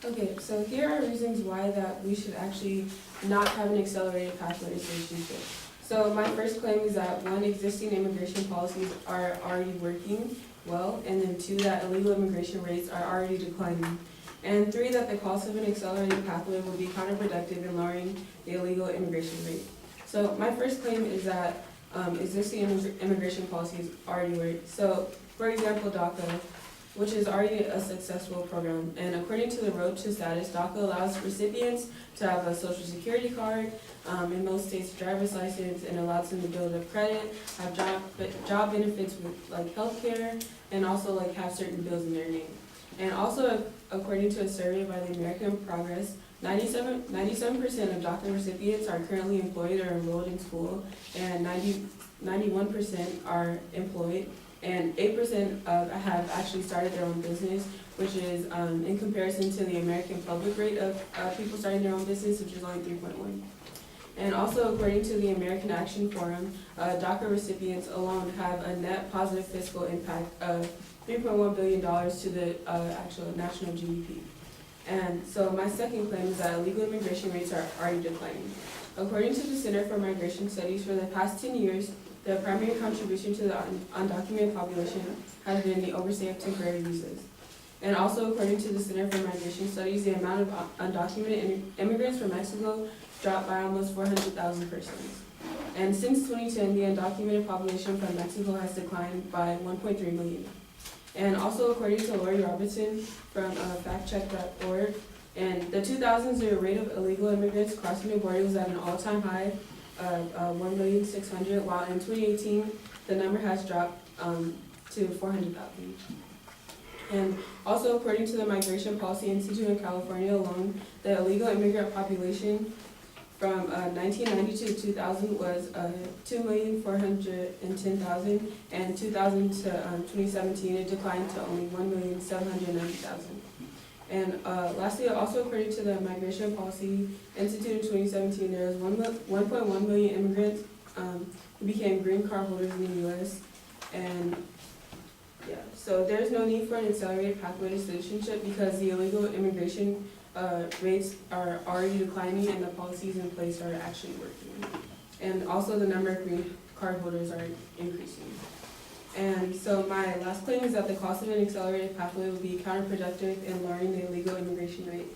Okay, so here are reasons why that we should actually not have an accelerated pathway to citizenship. So my first claim is that one, existing immigration policies are already working well, and then two, that illegal immigration rates are already declining. And three, that the cost of an accelerated pathway will be counterproductive in lowering the illegal immigration rate. So my first claim is that existing immigration policies already work. So for example, DACA, which is already a successful program. And according to the Road to Status, DACA allows recipients to have a social security card, in most states a driver's license, and allows them to build up credit, have job benefits with like healthcare, and also like have certain bills in their name. And also, according to a survey by the American Progress, 97% of DACA recipients are currently employed or enrolled in school, and 91% are employed, and 8% have actually started their own business, which is in comparison to the American public rate of people starting their own business, which is only 3.1. And also, according to the American Action Forum, DACA recipients alone have a net positive fiscal impact of $3.1 billion to the actual national GDP. And so my second claim is that illegal immigration rates are already declining. According to the Center for Migration Studies, for the past 10 years, the primary contribution to the undocumented population has been the overstay of temporary visas. And also, according to the Center for Migration Studies, the amount of undocumented immigrants from Mexico dropped by almost 400,000 persons. And since 2010, the undocumented population from Mexico has declined by 1.3 million. And also, according to Lori Robinson from factcheck.org, in the 2000s, the rate of illegal immigrants crossing the border was at an all-time high of 1,600,000, while in 2018, the number has dropped to 400,000. And also, according to the Migration Policy Institute in California alone, the illegal immigrant population from 1990 to 2000 was 2,410,000, and 2000 to 2017 it declined to only 1,790,000. And lastly, also according to the Migration Policy Institute in 2017, there was 1.1 million immigrants who became green card holders in the U.S. And yeah, so there's no need for an accelerated pathway to citizenship because the illegal immigration rates are already declining and the policies in place are actually working. And also the number of green card holders are increasing. And so my last claim is that the cost of an accelerated pathway will be counterproductive in lowering the illegal immigration rate.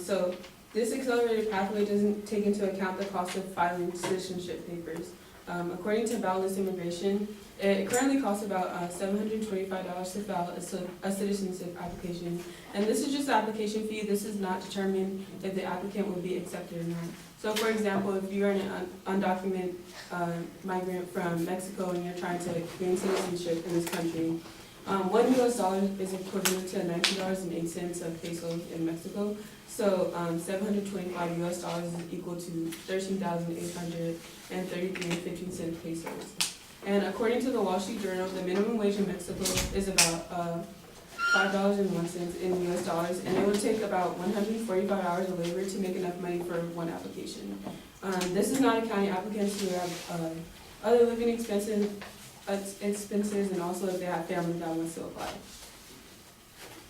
So this accelerated pathway doesn't take into account the cost of filing citizenship papers. According to Boundless Immigration, it currently costs about $725 to file a citizenship application. And this is just the application fee. This does not determine if the applicant will be accepted or not. So for example, if you're an undocumented migrant from Mexico and you're trying to gain citizenship in this country, $1 US is equivalent to $19.08 of pesos in Mexico. So $725 US is equal to 13,833.15 pesos. And according to the Wall Street Journal, the minimum wage in Mexico is about $5.01 in US dollars, and it would take about 145 hours of labor to make enough money for one application. This is not accounting applicants who have other living expenses, and also if they have family that wants to apply.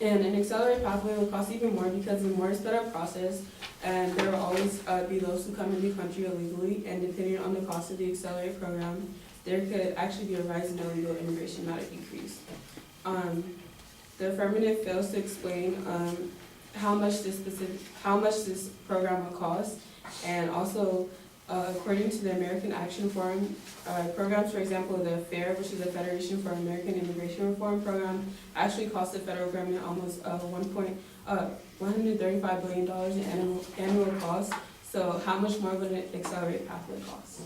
And an accelerated pathway will cost even more because the more sped up process, and there will always be those who come into the country illegally, and depending on the cost of the accelerated program, there could actually be a rise in illegal immigration, not a decrease. The affirmative fails to explain how much this program will cost, and also according to the American Action Forum, programs, for example, the FAIR, which is the Federation for American Immigration Reform program, actually cost the federal government almost $135 billion in annual costs. So how much more would an accelerated pathway cost?